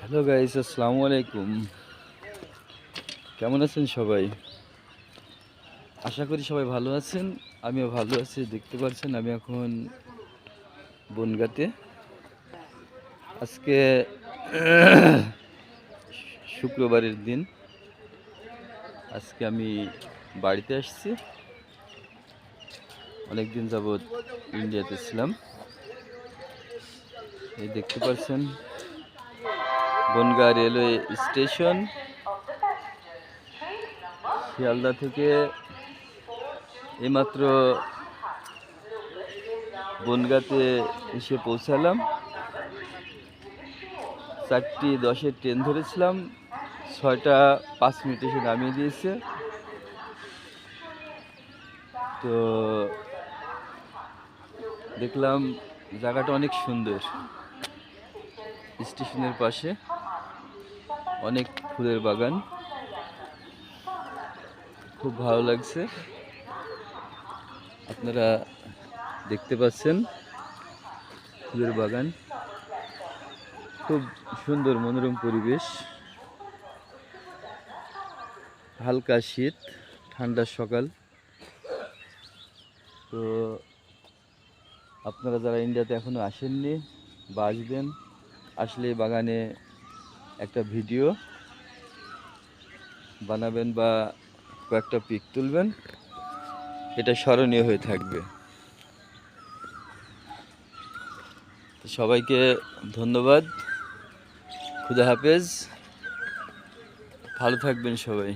Hello guys, আসসালামু আলাইকুম। কেমন আছেন সবাই? আশা করি সবাই ভালো আছেন। আমিও ভালো আছি। দেখতে পাচ্ছেন আমি এখন বনগাঁতে। আজকে শুক্রবারের দিন। আজকে আমি বাড়িতে আসছি। অনেক দিন যাবৎ ইন্ডিয়াতে ছিলাম। এই দেখতে পাচ্ছেন বনগাঁ রেলওয়ে স্টেশন। শিয়ালদা থেকে এইমাত্র বনগাঁতে এসে পৌঁছালাম। 4:10-এর ট্রেন ধরেছিলাম, 6:05 এসে নামিয়ে দিয়েছে। তো দেখলাম জায়গাটা অনেক সুন্দর। স্টেশনের পাশে অনেক ফুলের বাগান, খুব ভালো লাগছে। আপনারা দেখতে পাচ্ছেন ফুলের বাগান, খুব সুন্দর মনোরম পরিবেশ। হালকা শীত, ঠান্ডা সকাল। তো আপনারা যারা ইন্ডিয়াতে এখনো আসেননি বা আসবেন, আসলে বাগানে একটা ভিডিও বানাবেন বা কয়েকটা পিক তুলবেন, এটা স্মরণীয় হয়ে থাকবে। সবাইকে ধন্যবাদ। খুদা হাফেজ, ভালো থাকবেন সবাই।